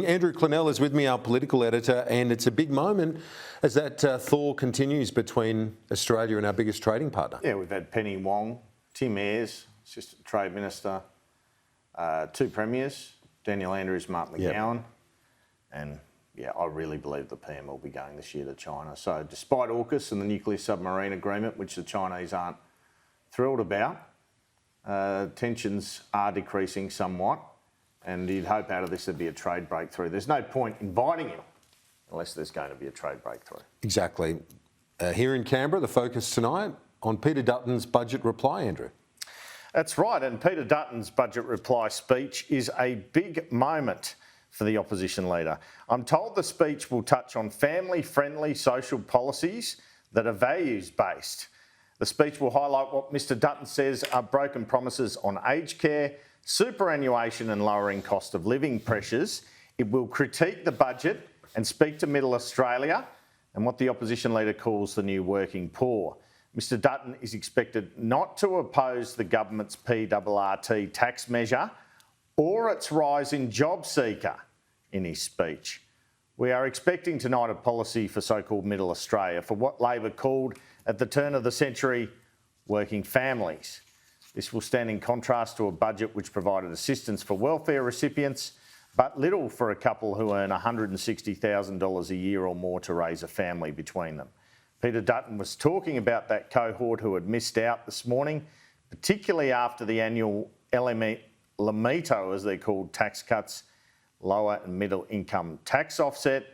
Andrew Clennell is with me, our political editor, and it's a big moment as that thaw continues between Australia and our biggest trading partner. Yeah, we've had Penny Wong, Tim Ayres, Assistant Trade Minister, two premiers, Daniel Andrews, Mark McGowan, and yeah, I really believe the PM will be going this year to China. So despite AUKUS and the nuclear submarine agreement, which the Chinese aren't thrilled about, tensions are decreasing somewhat. And you'd hope out of this there'd be a trade breakthrough. There's no point inviting him unless there's going to be a trade breakthrough. Exactly. Here in Canberra, the focus tonight on Peter Dutton's budget reply, Andrew. That's right, and Peter Dutton's budget reply speech is a big moment for the opposition leader. I'm told the speech will touch on family-friendly social policies that are values-based. The speech will highlight what Mr Dutton says are broken promises on aged care, superannuation and lowering cost of living pressures. It will critique the budget and speak to Middle Australia and what the opposition leader calls the new working poor. Mr Dutton is expected not to oppose the government's PRRT tax measure or its rise in job seeker in his speech. We are expecting tonight a policy for so-called Middle Australia, for what Labor called at the turn of the century working families. This will stand in contrast to a budget which provided assistance for welfare recipients, but little for a couple who earn $160,000 a year or more to raise a family between them. Peter Dutton was talking about that cohort who had missed out this morning, particularly after the annual LMITO, as they're called, tax cuts, lower and middle income tax offset,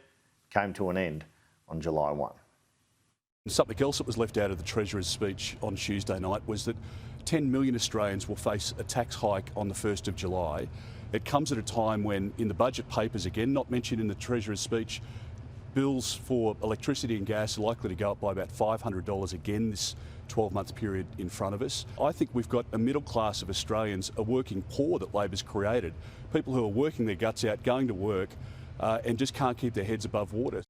came to an end on July 1. Something else that was left out of the Treasurer's speech on Tuesday night was that 10 million Australians will face a tax hike on the 1st of July. It comes at a time when, in the budget papers, again not mentioned in the Treasurer's speech, bills for electricity and gas are likely to go up by about $500 again this 12-month period in front of us. I think we've got a middle class of Australians, a working poor that Labor's created, people who are working their guts out, going to work, and just can't keep their heads above water.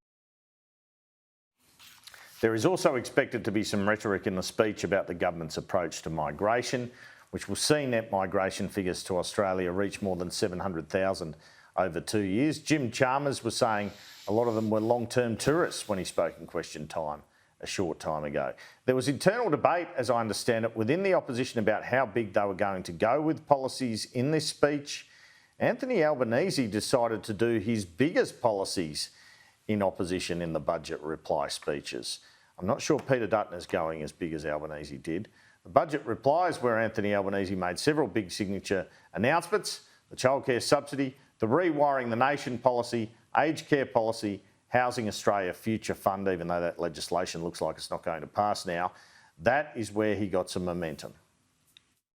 There is also expected to be some rhetoric in the speech about the government's approach to migration, which will see net migration figures to Australia reach more than 700,000 over 2 years. Jim Chalmers was saying a lot of them were long-term tourists when he spoke in Question Time a short time ago. There was internal debate, as I understand it, within the opposition about how big they were going to go with policies in this speech. Anthony Albanese decided to do his biggest policies in opposition in the budget reply speeches. I'm not sure Peter Dutton is going as big as Albanese did. The budget replies where Anthony Albanese made several big signature announcements: the childcare subsidy, the rewiring the nation policy, aged care policy, Housing Australia Future Fund, even though that legislation looks like it's not going to pass now. That is where he got some momentum.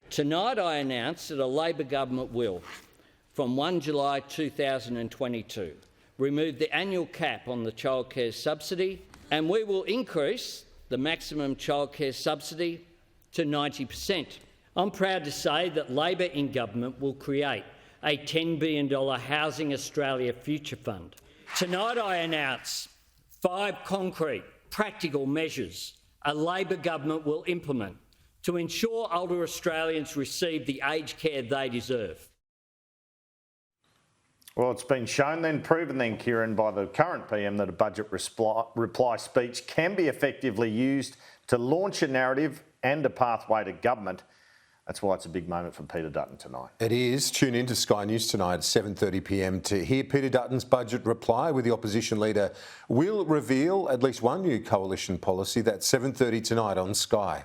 Tonight I announced that a Labor government will, from 1 July 2022, remove the annual cap on the childcare subsidy, and we will increase the maximum childcare subsidy to 90%. I'm proud to say that Labor in government will create a $10 billion Housing Australia Future Fund. Tonight I announce 5 concrete, practical measures a Labor government will implement to ensure older Australians receive the aged care they deserve. Well, it's been shown then, proven then, Kieran, by the current PM that a budget reply speech can be effectively used to launch a narrative and a pathway to government. That's why it's a big moment for Peter Dutton tonight. It is. Tune in to Sky News tonight at 7:30 p.m. to hear Peter Dutton's budget reply, with the opposition leader will reveal at least one new coalition policy. That's 7:30 tonight on Sky.